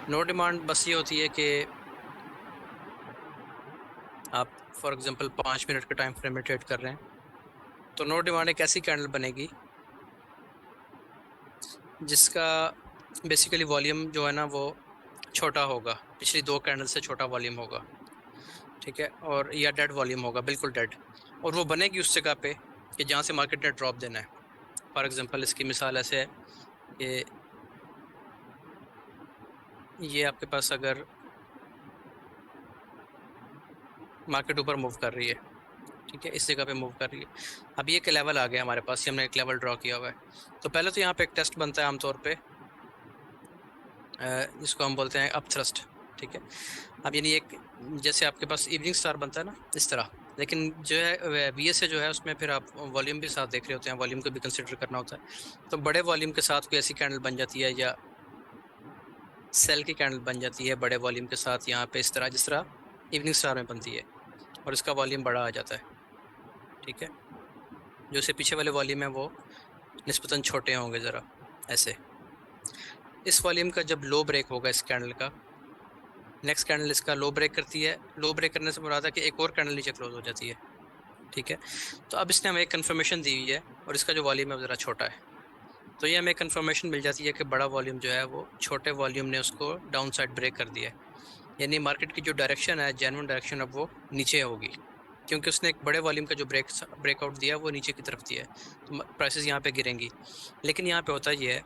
No demand बस ये होती है कि आप फॉर एग्जांपल 5 मिनट के टाइम फ्रेम में ट्रेड कर रहे हैं, तो नो डिमांड एक ऐसी कैंडल बनेगी जिसका बेसिकली वॉल्यूम जो है ना वो छोटा होगा, पिछली दो कैंडल से छोटा वॉल्यूम होगा, ठीक है, और या डेड वॉल्यूम होगा, बिल्कुल डेड, और वो बनेगी उस जगह पे कि जहाँ से मार्केट ने ड्रॉप देना है। फॉर एग्जांपल इसकी मिसाल ऐसे है कि ये आपके पास अगर मार्केट ऊपर मूव कर रही है, ठीक है, इस जगह पे मूव कर रही है, अब ये एक लेवल आ गया हमारे पास, ये हमने एक लेवल ड्रॉ किया हुआ है। तो पहले तो यहाँ पे एक टेस्ट बनता है आमतौर पे, जिसको हम बोलते हैं अप थ्रस्ट, ठीक है। अब यानी एक जैसे आपके पास इवनिंग स्टार बनता है ना इस तरह, लेकिन जो है VS से जो है उसमें फिर आप वॉल्यूम भी साथ देख रहे होते हैं, वॉल्यूम को भी कंसिडर करना होता है। तो बड़े वॉल्यूम के साथ कोई ऐसी कैंडल बन जाती है या सेल की कैंडल बन जाती है बड़े वॉल्यूम के साथ यहाँ पे इस तरह, जिस तरह इवनिंग स्टार में बनती है, और इसका वॉल्यूम बड़ा आ जाता है, ठीक है। जो इससे पीछे वाले वॉल्यूम है वो निस्बतन छोटे होंगे ज़रा ऐसे। इस वॉल्यूम का जब लो ब्रेक होगा इस कैंडल का, नेक्स्ट कैंडल इसका लो ब्रेक करती है, लो ब्रेक करने से मुराद है कि एक और कैंडल नीचे क्लोज हो जाती है, ठीक है। तो अब इसने हमें एक कन्फर्मेशन दी हुई है और इसका जो वॉल्यूम है वो ज़रा छोटा है, तो ये हमें कन्फर्मेशन मिल जाती है कि बड़ा वॉल्यूम जो है वो छोटे वॉल्यूम ने उसको डाउन साइड ब्रेक कर दिया है, यानी मार्केट की जो डायरेक्शन है, जेन्युइन डायरेक्शन, अब वो नीचे होगी, क्योंकि उसने एक बड़े वॉल्यूम का जो ब्रेकआउट दिया वो नीचे की तरफ दिया है, तो प्राइसेस यहाँ पे गिरेंगी। लेकिन यहाँ पे होता ये है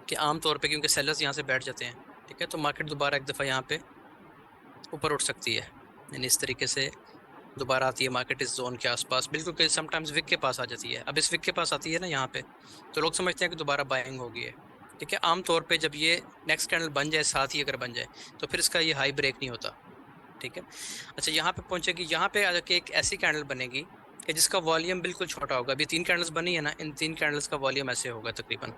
कि आमतौर पे क्योंकि सेलर्स यहाँ से बैठ जाते हैं, ठीक है, तो मार्केट दोबारा एक दफ़ा यहाँ पे ऊपर उठ सकती है, यानी इस तरीके से दोबारा आती है मार्केट इस जोन के आसपास, बिल्कुल कि समटाइम्स विक के पास आ जाती है। अब इस विक के पास आती है ना यहाँ पे, तो लोग समझते हैं कि दोबारा बाइंग होगी है, ठीक है। आमतौर पे जब ये नेक्स्ट कैंडल बन जाए, साथ ही अगर बन जाए, तो फिर इसका ये हाई ब्रेक नहीं होता, ठीक है। अच्छा, यहाँ पे पहुंचेगी, यहाँ पे आके एक ऐसी कैंडल बनेगी कि जिसका वॉल्यूम बिल्कुल छोटा होगा। अभी 3 कैंडल्स बनी है ना, इन 3 कैंडल्स का वॉल्यूम ऐसे होगा तकरीबन,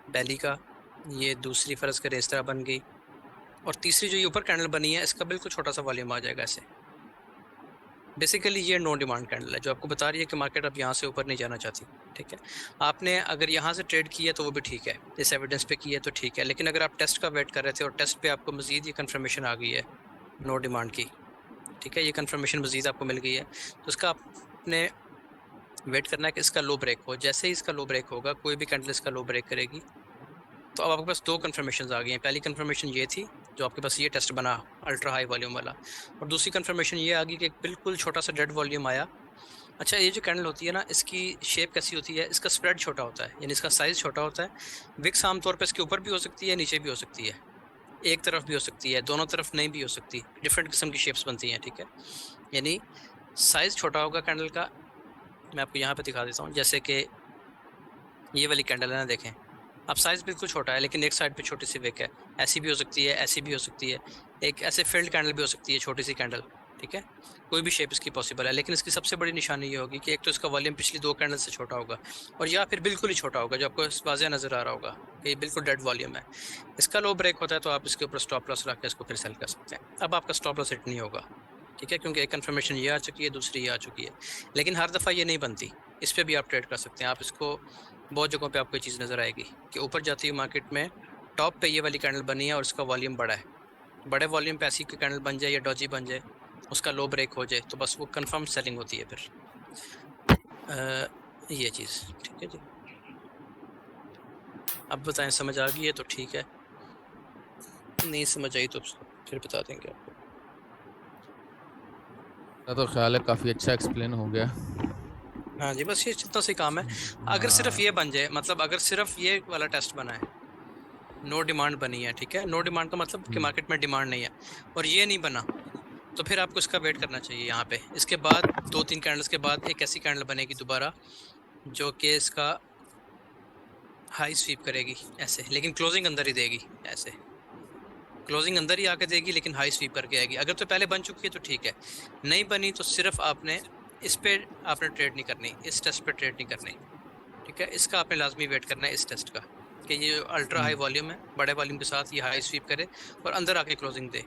पहली का, ये दूसरी फर्ज करें इस तरह बन गई, और तीसरी जो ये ऊपर कैंडल बनी है इसका बिल्कुल छोटा सा वॉल्यूम आ जाएगा ऐसे। बेसिकली ये नो डिमांड कैंडल है जो आपको बता रही है कि मार्केट अब यहाँ से ऊपर नहीं जाना चाहती, ठीक है। आपने अगर यहाँ से ट्रेड किया तो वो भी ठीक है, इस एविडेंस पे किया तो ठीक है, लेकिन अगर आप टेस्ट का वेट कर रहे थे और टेस्ट पे आपको मजीद ये कंफर्मेशन आ गई है नो डिमांड की, ठीक है, ये कंफर्मेशन मजीद आपको मिल गई है, तो इसका आपने वेट करना है कि इसका लो ब्रेक हो। जैसे ही इसका लो ब्रेक होगा, कोई भी कैंडल इसका लो ब्रेक करेगी, तो अब आपके पास दो कंफर्मेशन आ गई हैं। पहली कंफर्मेशन ये थी जो आपके पास ये टेस्ट बना अल्ट्रा हाई वॉल्यूम वाला, और दूसरी कंफर्मेशन ये आ गई कि एक बिल्कुल छोटा सा डेड वॉल्यूम आया। अच्छा, ये जो कैंडल होती है ना, इसकी शेप कैसी होती है, इसका स्प्रेड छोटा होता है, यानी इसका साइज छोटा होता है। विक्स आमतौर पर इसके ऊपर भी हो सकती है, नीचे भी हो सकती है, एक तरफ भी हो सकती है, दोनों तरफ नहीं भी हो सकती, डिफरेंट किस्म की शेप्स बनती हैं, ठीक है। यानी साइज छोटा होगा कैंडल का। मैं आपको यहाँ पे दिखा देता हूँ, जैसे कि ये वाली कैंडल है ना, देखें, अब साइज बिल्कुल छोटा है लेकिन एक साइड पे छोटी सी विक है, ऐसी भी हो सकती है, ऐसी भी हो सकती है, एक ऐसे फील्ड कैंडल भी हो सकती है, छोटी सी कैंडल, ठीक है। कोई भी शेप इसकी पॉसिबल है, लेकिन इसकी सबसे बड़ी निशानी ये होगी कि एक तो इसका वॉल्यूम पिछली दो कैंडल से छोटा होगा, और या फिर बिल्कुल ही छोटा होगा, जो आपको वाज़ेह नजर आ रहा होगा कि ये बिल्कुल डेड वॉल्यूम है। इसका लो ब्रेक होता है तो आप इसके ऊपर स्टॉप लॉस रख के इसको फिर सेल कर सकते हैं। अब आपका स्टॉप लॉस हिट नहीं होगा, ठीक है, क्योंकि एक कन्फर्मेशन ये आ चुकी है, दूसरी ये आ चुकी है, लेकिन हर दफ़ा ये नहीं बनती। इस पर भी आप ट्रेड कर सकते हैं, आप इसको बहुत जगहों पे आपको ये चीज़ नज़र आएगी कि ऊपर जाती है मार्केट में, टॉप पे ये वाली कैंडल बनी है और इसका वॉल्यूम बड़ा है, बड़े वॉल्यूम पे ऐसी कैंडल बन जाए या डॉजी बन जाए, उसका लो ब्रेक हो जाए, तो बस वो कंफर्म सेलिंग होती है फिर। ये चीज़, ठीक है जी। अब बताएं, समझ आ गई है तो ठीक है, नहीं समझ आई तो फिर बता देंगे आपको। मेरा तो ख्याल है काफ़ी अच्छा एक्सप्लेन हो गया। हाँ जी, बस ये जितना सी काम है। अगर सिर्फ हाँ। ये बन जाए, मतलब अगर सिर्फ ये वाला टेस्ट बना है, नो डिमांड बनी है, ठीक है, नो डिमांड का मतलब कि मार्केट में डिमांड नहीं है, और ये नहीं बना, तो फिर आपको इसका वेट करना चाहिए यहाँ पे। इसके बाद 2-3 कैंडल्स के बाद एक ऐसी कैंडल बनेगी दोबारा जो कि इसका हाई स्वीप करेगी ऐसे, लेकिन क्लोजिंग अंदर ही देगी ऐसे, क्लोजिंग अंदर ही आके देगी लेकिन हाई स्वीप करके आएगी। अगर तो पहले बन चुकी है तो ठीक है, नहीं बनी तो सिर्फ आपने इस पे आपने ट्रेड नहीं करनी, इस टेस्ट पे ट्रेड नहीं करनी, ठीक है। इसका आपने लाजमी वेट करना है इस टेस्ट का, कि ये अल्ट्रा हाई वॉल्यूम है, बड़े वॉल्यूम के साथ ये हाई स्वीप करे और अंदर आके क्लोजिंग दे,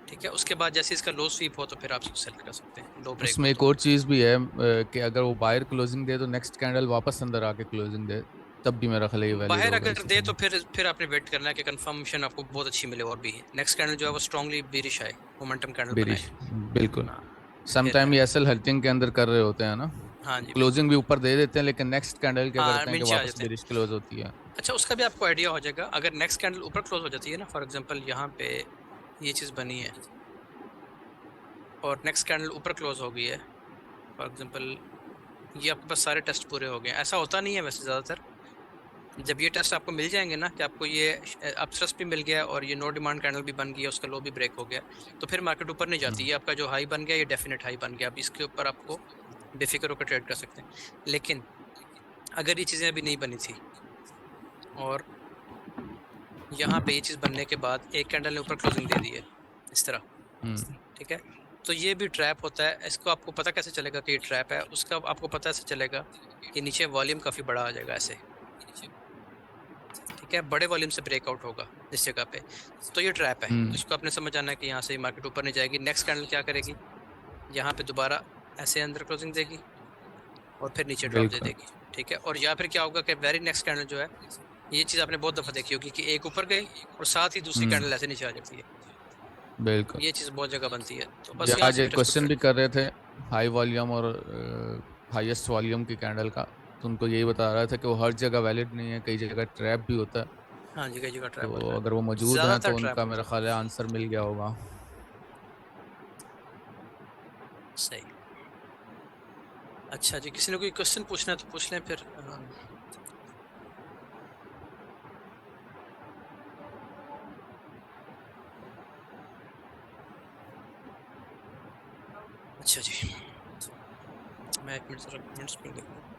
ठीक है। उसके बाद जैसे इसका लो स्वीप हो तो फिर आप इसको सेल कर सकते हैं, लो ब्रेक हो उसमें एक तो। और चीज़ भी है कि अगर वो बायर क्लोजिंग दे तो नेक्स्ट कैंडल वापस अंदर आके क्लोजिंग दे, तब भी मेरा ख्याल है ये वैलिड बाहर होगा अगर इसी दे समय। तो फिर आपने वेट करना है कि कंफर्मेशन आपको बहुत अच्छी मिले और भी। नेक्स्ट कैंडल जो है वो स्ट्रांगली बेरिश आए, मोमेंटम कैंडल बनाए। बेरिश, बिल्कुल। हाँ, फिर समटाइम ये एसएल हल्टिंग के अंदर कर रहे होते हैं ना, हाँ जी बिल्कुल। क्लोजिंग भी ऊपर दे देते हैं लेकिन नेक्स्ट कैंडल क्या हाँ करते हैं कि नीचे आ वापस जाते हैं। बेरिश क्लोज होती है। अच्छा, उसका भी आपको आइडिया हो जाएगा अगर नेक्स्ट कैंडल ऊपर क्लोज हो जाती है ना, फॉर एग्जांपल यहाँ पे ये चीज़ बनी है और नेक्स्ट कैंडल ऊपर क्लोज हो गई है, फॉर एग्जांपल ये आपके पास सारे टेस्ट पूरे हो गए हैं। ऐसा होता नहीं है वैसे ज़्यादातर। जब ये टेस्ट आपको मिल जाएंगे ना कि आपको ये अपथ्रस्ट भी मिल गया और ये नो डिमांड कैंडल भी बन गया, उसका लो भी ब्रेक हो गया, तो फिर मार्केट ऊपर नहीं जाती। हम्म, ये आपका जो हाई बन गया ये डेफिनेट हाई बन गया, अब इसके ऊपर आपको बेफिक्र होकर ट्रेड कर सकते हैं। लेकिन अगर ये चीज़ें अभी नहीं बनी थी और यहाँ पे ये चीज़ बनने के बाद एक कैंडल ने ऊपर क्लोजिंग दे दी है इस तरह, हम्म, ठीक है, तो ये भी ट्रैप होता है। इसको आपको पता कैसे चलेगा कि ये ट्रैप है? उसका आपको पता ऐसे चलेगा कि नीचे वॉल्यूम काफ़ी बड़ा आ जाएगा ऐसे, ठीक है, बड़े वॉल्यूम से ब्रेकआउट होगा इस जगह पे, तो ये ट्रैप है। तो हम्म, इसको आपने समझ आना है कि यहाँ से मार्केट ऊपर नहीं जाएगी। नेक्स्ट कैंडल क्या करेगी, यहाँ पे दोबारा ऐसे अंदर क्लोजिंग देगी और फिर नीचे ड्रॉप दे बिल्कुल। देगी, ठीक है। और या फिर क्या होगा कि वेरी नेक्स्ट कैंडल जो है, ये चीज़ आपने बहुत दफ़ा देखी होगी कि एक ऊपर गई और साथ ही दूसरी हम्म, कैंडल ऐसे नीचे आ जाती है। बिल्कुल। ये चीज़ बहुत जगह बनती है, तो ये बस यहाँ आज से एक फिर इसको क्वेश्चन ट्रेड। भी कर रहे थे हाई वॉल्यूम और हाईएस्ट वॉल्यूम की कैंडल का, तो उनको यही बता रहा था कि वो हर जगह वैलिड नहीं है, कई जगह ट्रैप भी होता है। हाँ जी, कई जगह तो ट्रैप होता है, अगर वो मौजूद हैं ज़्यादातर तो ट्रैप उनका होता मेरा है। ख्याल है आंसर मिल गया होगा। सही। अच्छा जी, किसी ने कोई क्वेश्चन पूछना है तो पूछ लें फिर। अच्छा जी, मैं एक मिनट जरा कमेंट्स में देखूँ।